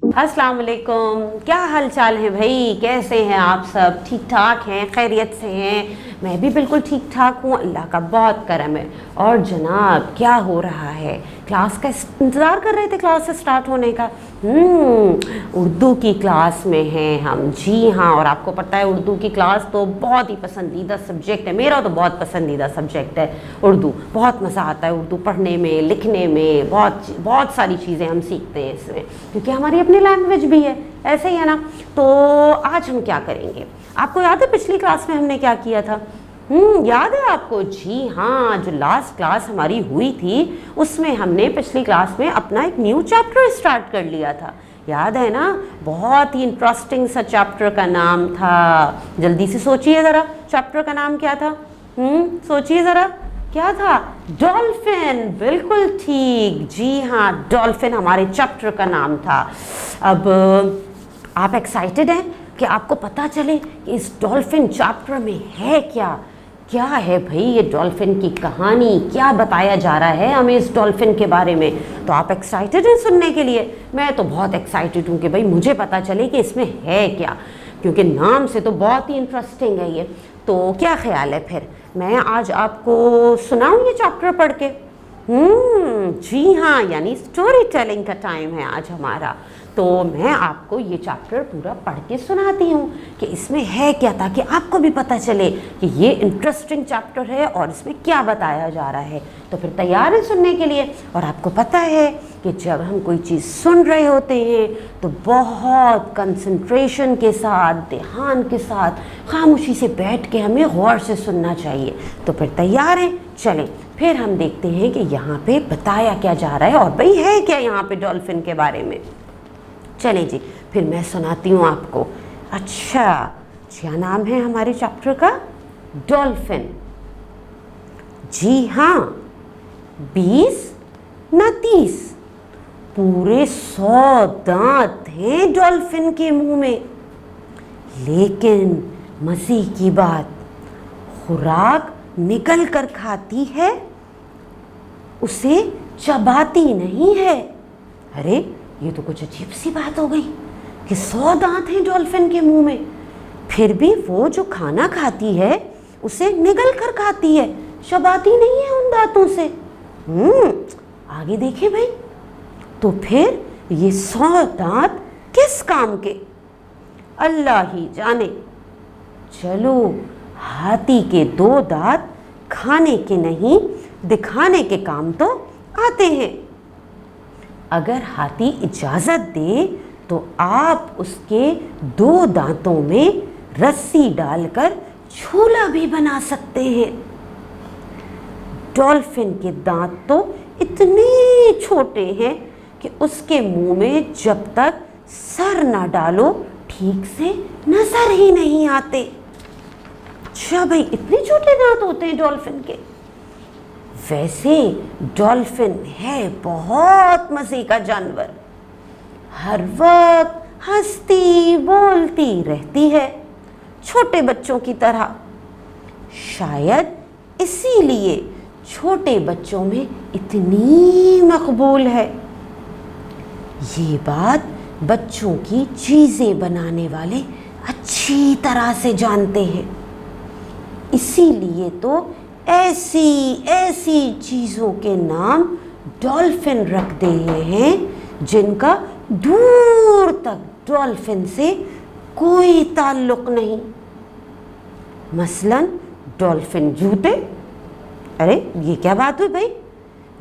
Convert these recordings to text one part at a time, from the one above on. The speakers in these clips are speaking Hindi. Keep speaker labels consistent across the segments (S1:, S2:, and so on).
S1: अस्सलाम वालेकुम, क्या हाल चाल है भाई? कैसे हैं आप सब? ठीक ठाक हैं? खैरियत से हैं? मैं भी बिल्कुल ठीक ठाक हूँ, अल्लाह का बहुत करम है। और जनाब क्या हो रहा है? क्लास का इंतज़ार कर रहे थे क्लास स्टार्ट होने का। उर्दू की क्लास में हैं हम, जी हाँ। और आपको पता है उर्दू की क्लास तो बहुत ही पसंदीदा सब्जेक्ट है, मेरा तो बहुत पसंदीदा सब्जेक्ट है उर्दू। बहुत मज़ा आता है उर्दू पढ़ने में, लिखने में, बहुत बहुत सारी चीज़ें हम सीखते हैं इसमें, क्योंकि हमारी अपनी लैंग्वेज भी है, ऐसे ही है ना। तो आज हम क्या करेंगे? आपको याद है पिछली क्लास में हमने क्या किया था? याद है आपको? जी हाँ, जो लास्ट क्लास हमारी हुई थी उसमें हमने पिछली क्लास में अपना एक न्यू चैप्टर स्टार्ट कर लिया था, याद है ना? बहुत ही इंटरेस्टिंग सा चैप्टर का नाम था, जल्दी से सोचिए ज़रा, चैप्टर का नाम क्या था? सोचिए ज़रा, क्या था? डॉल्फिन, बिल्कुल ठीक, जी हाँ, डॉल्फिन हमारे चैप्टर का नाम था। अब आप एक्साइटेड हैं कि आपको पता चले कि इस डॉल्फिन चैप्टर में है क्या? क्या है भाई ये डॉल्फिन की कहानी? क्या बताया जा रहा है हमें इस डॉल्फिन के बारे में? तो आप एक्साइटेड हैं सुनने के लिए? मैं तो बहुत एक्साइटेड हूँ कि भाई मुझे पता चले कि इसमें है क्या, क्योंकि नाम से तो बहुत ही इंटरेस्टिंग है ये। तो क्या ख्याल है फिर मैं आज आपको सुनाऊँ ये चैप्टर पढ़ के? जी हाँ, यानी स्टोरी टेलिंग का टाइम है आज हमारा। तो मैं आपको ये चैप्टर पूरा पढ़ के सुनाती हूँ कि इसमें है क्या, ताकि आपको भी पता चले कि ये इंटरेस्टिंग चैप्टर है और इसमें क्या बताया जा रहा है। तो फिर तैयार है सुनने के लिए? और आपको पता है कि जब हम कोई चीज़ सुन रहे होते हैं तो बहुत कंसंट्रेशन के साथ, ध्यान के साथ, खामोशी से बैठ के हमें गौर से सुनना चाहिए। तो फिर तैयार हैं? चलें फिर हम देखते हैं कि यहाँ पे बताया क्या जा रहा है और भाई है क्या यहाँ पे डॉल्फिन के बारे में। चलें जी, फिर मैं सुनाती हूँ आपको। अच्छा, क्या नाम है हमारे चैप्टर का? डॉल्फिन। जी हाँ, 20 न 30 पूरे 100 दांत हैं डॉल्फिन के मुंह में। लेकिन मज़े की बात, खुराक निगल कर खाती है, उसे चबाती नहीं है। अरे ये तो कुछ अजीब सी बात हो गई कि 100 दांत हैं डॉल्फिन के मुंह में, फिर भी वो जो खाना खाती है उसे निगल कर खाती है, चबाती नहीं है उन दांतों से। आगे देखें भाई, तो फिर ये 100 दांत किस काम के? अल्लाह ही जाने। चलो, हाथी के 2 दांत खाने के नहीं, दिखाने के काम तो आते हैं। अगर हाथी इजाज़त दे तो आप उसके 2 दांतों में रस्सी डालकर झूला भी बना सकते हैं। डॉल्फिन के दांत तो इतने छोटे हैं कि उसके मुंह में जब तक सर ना डालो ठीक से नजर ही नहीं आते। अच्छा भाई, इतने छोटे दांत होते हैं डॉल्फिन के? वैसे डॉल्फिन है बहुत मजे का जानवर, हर वक्त हंसती बोलती रहती है, छोटे बच्चों की तरह। शायद इसीलिए छोटे बच्चों में इतनी मकबूल है। ये बात बच्चों की चीज़ें बनाने वाले अच्छी तरह से जानते हैं। इसीलिए तो ऐसी ऐसी चीज़ों के नाम डॉल्फिन रख दिए हैं जिनका दूर तक डॉल्फिन से कोई ताल्लुक नहीं। मसलन डॉल्फिन जूते। अरे ये क्या बात हुई भाई,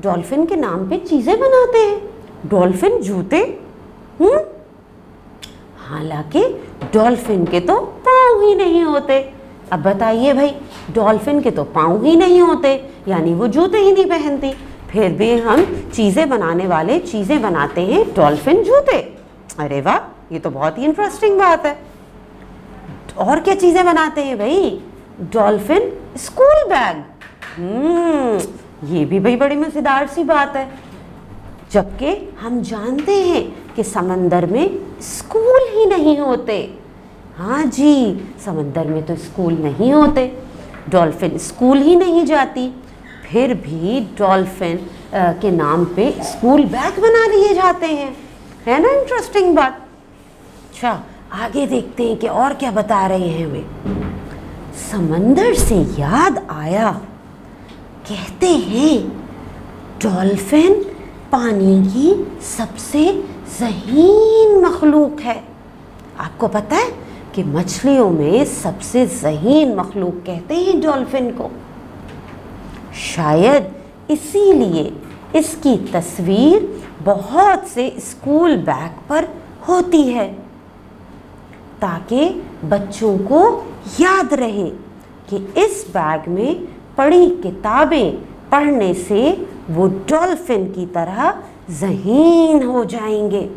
S1: डॉल्फिन के नाम पे चीज़ें बनाते हैं, डॉल्फिन जूते? हालांकि डॉल्फिन के तो पाँव ही नहीं होते। अब बताइए भाई, डॉल्फिन के तो पाँव ही नहीं होते, यानी वो जूते ही नहीं पहनती, फिर भी हम चीज़ें बनाने वाले चीज़ें बनाते हैं डॉल्फिन जूते। अरे वाह, ये तो बहुत ही इंटरेस्टिंग बात है। और क्या चीज़ें बनाते हैं भाई? Dolphin school bag. ये भी भाई बड़ी मज़ेदार सी बात है, जबकि हम जानते हैं कि समंदर में स्कूल ही नहीं होते। हाँ जी, समंदर में तो स्कूल नहीं होते, डॉल्फिन स्कूल ही नहीं जाती, फिर भी डॉल्फिन के नाम पे स्कूल बैग बना लिए जाते हैं, है ना इंटरेस्टिंग बात। अच्छा आगे देखते हैं कि और क्या बता रहे हैं वे। समंदर से याद आया, कहते हैं डॉल्फिन पानी की सबसे ज़हीन मखलूक है। आपको पता है कि मछलियों में सबसे ज़हीन मखलूक कहते हैं डॉल्फिन को। शायद इसीलिए इसकी तस्वीर बहुत से स्कूल बैग पर होती है, ताकि बच्चों को याद रहे कि इस बैग में पढ़ी किताबें पढ़ने से वो डॉल्फिन की तरह ज़हीन हो जाएंगे।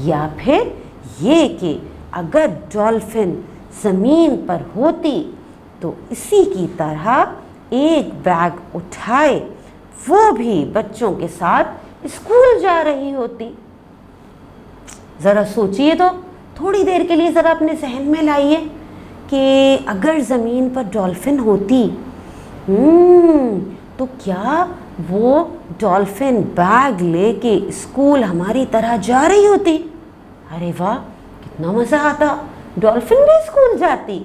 S1: या फिर ये कि अगर डॉल्फिन ज़मीन पर होती तो इसी की तरह एक बैग उठाए वो भी बच्चों के साथ स्कूल जा रही होती। ज़रा सोचिए तो, थोड़ी देर के लिए ज़रा अपने जहन में लाइए कि अगर ज़मीन पर डॉल्फिन होती तो क्या वो डॉल्फिन बैग लेके स्कूल हमारी तरह जा रही होती? अरे वाह, कितना मज़ा आता, डॉल्फिन भी स्कूल जाती।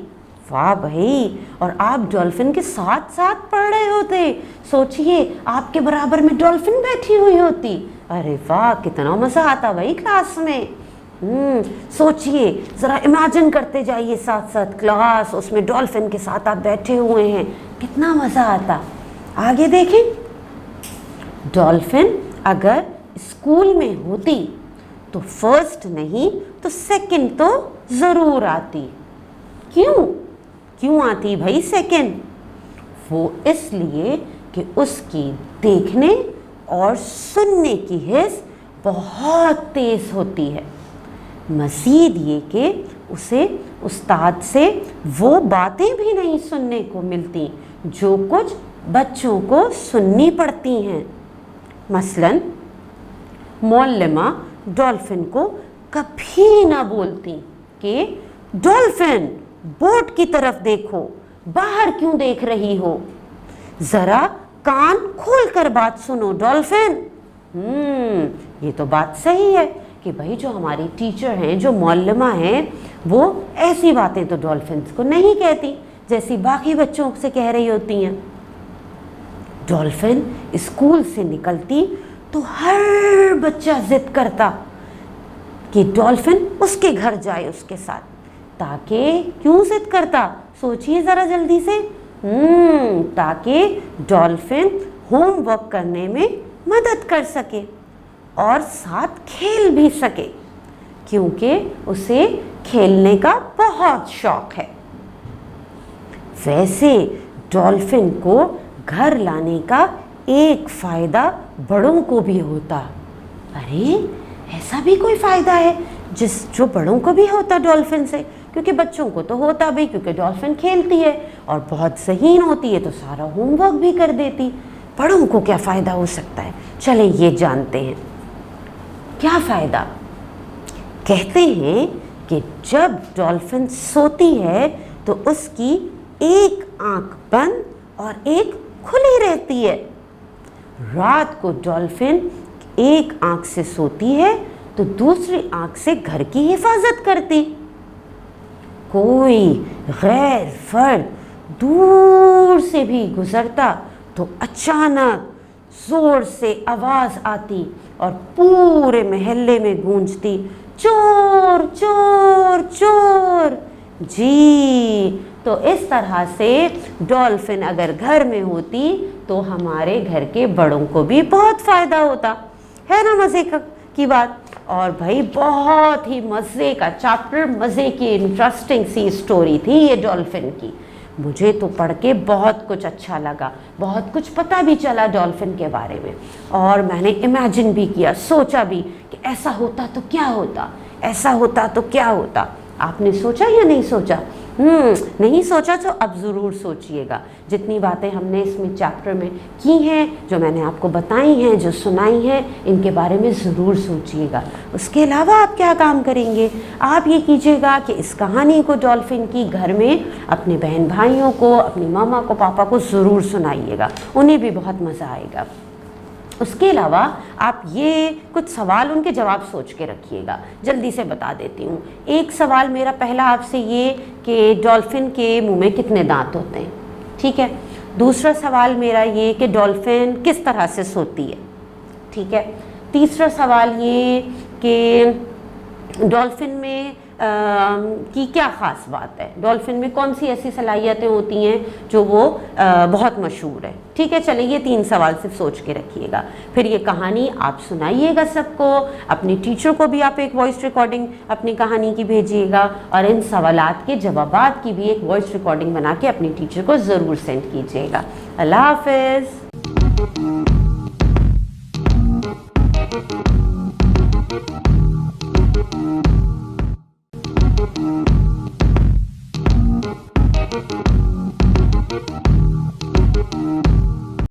S1: वाह भाई, और आप डॉल्फिन के साथ साथ पढ़ रहे होते। सोचिए आपके बराबर में डॉल्फिन बैठी हुई होती। अरे वाह, कितना मज़ा आता भाई क्लास में। सोचिए ज़रा, इमेजिन करते जाइए साथ साथ क्लास, उसमें डॉल्फिन के साथ आप बैठे हुए हैं, कितना मज़ा आता। आगे देखें, डॉल्फिन अगर स्कूल में होती तो फर्स्ट नहीं तो सेकंड तो ज़रूर आती। क्यों आती भाई सेकंड? वो इसलिए कि उसकी देखने और सुनने की हिस्स बहुत तेज़ होती है। मज़ीद ये कि उसे उस्ताद से वो बातें भी नहीं सुनने को मिलती जो कुछ बच्चों को सुननी पड़ती हैं। मसलन मौल्लिमा डॉल्फिन को कभी ना बोलती कि डॉल्फिन बोट की तरफ देखो, बाहर क्यों देख रही हो, ज़रा कान खोल कर बात सुनो डॉल्फिन। ये तो बात सही है कि भाई जो हमारी टीचर हैं, जो मौल्लिमा हैं, वो ऐसी बातें तो डॉल्फिन्स को नहीं कहती जैसी बाकी बच्चों से कह रही होती हैं। डॉल्फिन स्कूल से निकलती तो हर बच्चा जिद करता कि डॉल्फिन उसके घर जाए उसके साथ। ताकि क्यों जिद करता, सोचिए ज़रा जल्दी से। ताकि डॉल्फिन होमवर्क करने में मदद कर सके और साथ खेल भी सके, क्योंकि उसे खेलने का बहुत शौक है। वैसे डॉल्फिन को घर लाने का एक फ़ायदा बड़ों को भी होता। अरे ऐसा भी कोई फ़ायदा है जो बड़ों को भी होता डॉल्फिन से? क्योंकि बच्चों को तो होता भी, क्योंकि डॉल्फिन खेलती है और बहुत ज़हीन होती है तो सारा होमवर्क भी कर देती। बड़ों को क्या फ़ायदा हो सकता है, चलें ये जानते हैं। क्या फ़ायदा? कहते हैं कि जब डॉल्फिन सोती है तो उसकी एक आँख बंद और एक खुली रहती है। रात को डॉल्फिन एक आँख से सोती है तो दूसरी आँख से घर की हिफाजत करती। कोई गैर फर्द दूर से भी गुजरता तो अचानक ज़ोर से आवाज़ आती और पूरे मोहल्ले में गूंजती, चोर चोर चोर। जी, तो इस तरह से डॉल्फिन अगर घर में होती तो हमारे घर के बड़ों को भी बहुत फ़ायदा होता, है ना मज़े की बात। और भाई बहुत ही मज़े का चैप्टर, मज़े की इंटरेस्टिंग सी स्टोरी थी ये डॉल्फिन की। मुझे तो पढ़ के बहुत कुछ अच्छा लगा, बहुत कुछ पता भी चला डॉल्फिन के बारे में, और मैंने इमेजिन भी किया, सोचा भी कि ऐसा होता तो क्या होता, ऐसा होता तो क्या होता। आपने सोचा या नहीं सोचा? नहीं सोचा तो अब ज़रूर सोचिएगा। जितनी बातें हमने इसमें चैप्टर में की हैं, जो मैंने आपको बताई हैं, जो सुनाई हैं, इनके बारे में ज़रूर सोचिएगा। उसके अलावा आप क्या काम करेंगे? आप ये कीजिएगा कि इस कहानी को डॉल्फिन की घर में अपने बहन भाइयों को, अपनी मामा को, पापा को ज़रूर सुनाइएगा, उन्हें भी बहुत मज़ा आएगा। उसके अलावा आप ये कुछ सवाल उनके जवाब सोच के रखिएगा, जल्दी से बता देती हूँ। एक सवाल मेरा पहला आपसे ये कि डॉल्फिन के मुंह में कितने दांत होते हैं, ठीक है। दूसरा सवाल मेरा ये कि डॉल्फिन किस तरह से सोती है, ठीक है। तीसरा सवाल ये कि डॉल्फिन में की क्या ख़ास बात है, डॉल्फिन में कौन सी ऐसी सलाहियतें होती हैं जो वो बहुत मशहूर है, ठीक है। चलिए ये 3 सवाल सिर्फ सोच के रखिएगा। फिर ये कहानी आप सुनाइएगा सबको, अपने टीचर को भी आप एक वॉइस रिकॉर्डिंग अपनी कहानी की भेजिएगा, और इन सवालात के जवाबात की भी एक वॉइस रिकॉर्डिंग बना के अपनी टीचर को ज़रूर सेंड कीजिएगा। अल्लाह हाफ़िज़।